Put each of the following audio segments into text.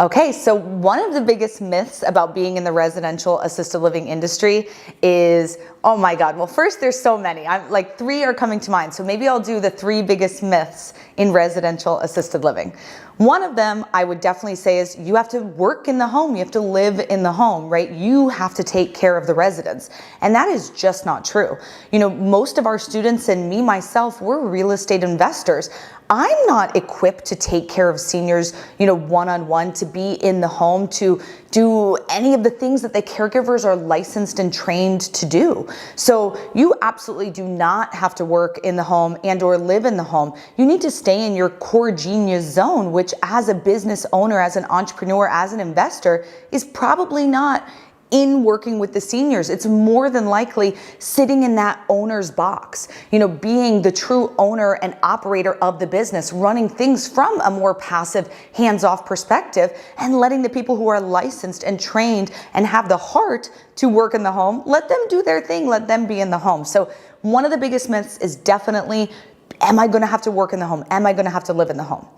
Okay, so one of the biggest myths about being in the residential assisted living industry is, oh my God, well first there's so many. I'm like three are coming to mind. So maybe I'll do the three biggest myths in residential assisted living. One of them I would definitely say is you have to work in the home. You have to live in the home, right? You have to take care of the residents. And that is just not true. You know, most of our students and me, myself, we're real estate investors. I'm not equipped to take care of seniors, you know, one-on-one, to be in the home, to do any of the things that the caregivers are licensed and trained to do. So you absolutely do not have to work in the home and or live in the home. You need to stay in your core genius zone, which as a business owner, as an entrepreneur, as an investor, is probably not in working with the seniors. It's more than likely sitting in that owner's box, you know, being the true owner and operator of the business, running things from a more passive, hands-off perspective, and letting the people who are licensed and trained and have the heart to work in the home, let them do their thing, let them be in the home. So one of the biggest myths is definitely, am I gonna have to work in the home? Am I gonna have to live in the home?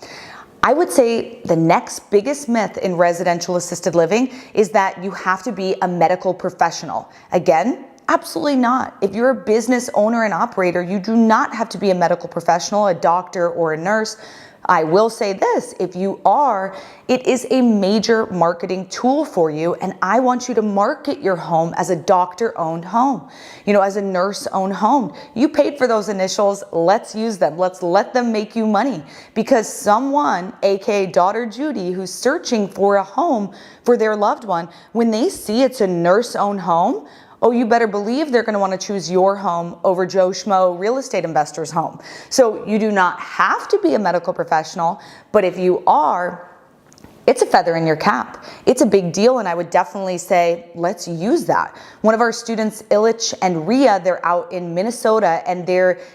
I would say the next biggest myth in residential assisted living is that you have to be a medical professional. Again, absolutely not. If you're a business owner and operator, you do not have to be a medical professional, a doctor or a nurse. I will say this, if you are, it is a major marketing tool for you, and I want you to market your home as a doctor-owned home, you know, as a nurse-owned home. You paid for those initials, let's use them. Let's let them make you money, because someone, aka daughter Judy, who's searching for a home for their loved one, when they see it's a nurse-owned home, oh, you better believe they're going to want to choose your home over Joe Schmo real estate investor's home. So you do not have to be a medical professional, but if you are, it's a feather in your cap. It's a big deal, and I would definitely say, let's use that. One of our students, Illich and Ria, they're out in Minnesota, and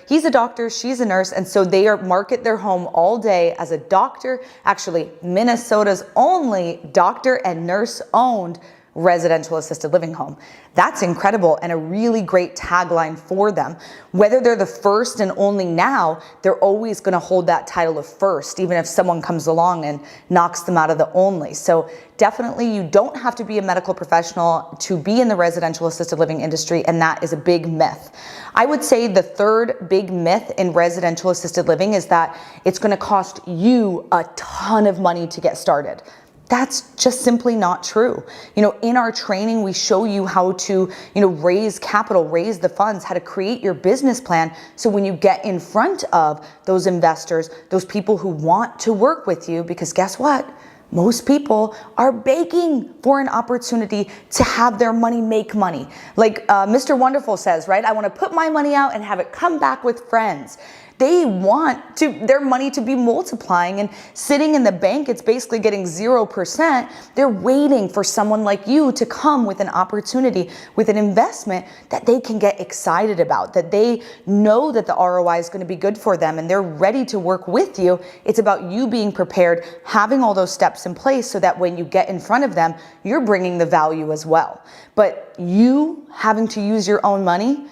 he's a doctor, she's a nurse, and so they market their home all day as a doctor, actually Minnesota's only doctor and nurse owned residential assisted living home. That's incredible and a really great tagline for them. Whether they're the first and only now, they're always going to hold that title of first, even if someone comes along and knocks them out of the only. So definitely you don't have to be a medical professional to be in the residential assisted living industry, and that is a big myth. I would say the third big myth in residential assisted living is that it's going to cost you a ton of money to get started. That's just simply not true. You know, in our training, we show you how to, you know, raise capital, raise the funds, how to create your business plan. So when you get in front of those investors, those people who want to work with you, because guess what? Most people are begging for an opportunity to have their money make money. Like Mr. Wonderful says, right? I want to put my money out and have it come back with friends. They want their money to be multiplying, and sitting in the bank, it's basically getting 0%. They're waiting for someone like you to come with an opportunity, with an investment that they can get excited about, that they know that the ROI is going to be good for them, and they're ready to work with you. It's about you being prepared, having all those steps in place so that when you get in front of them, you're bringing the value as well. But you having to use your own money,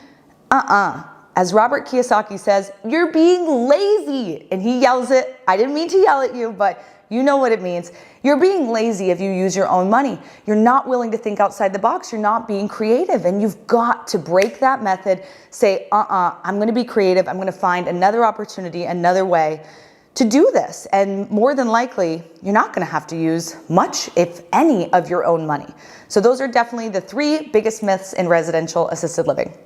As Robert Kiyosaki says, you're being lazy. And he yells it. I didn't mean to yell at you, but you know what it means. You're being lazy if you use your own money. You're not willing to think outside the box. You're not being creative. And you've got to break that method. Say, I'm going to be creative. I'm going to find another opportunity, another way to do this. And more than likely, you're not going to have to use much, if any, of your own money. So those are definitely the three biggest myths in residential assisted living.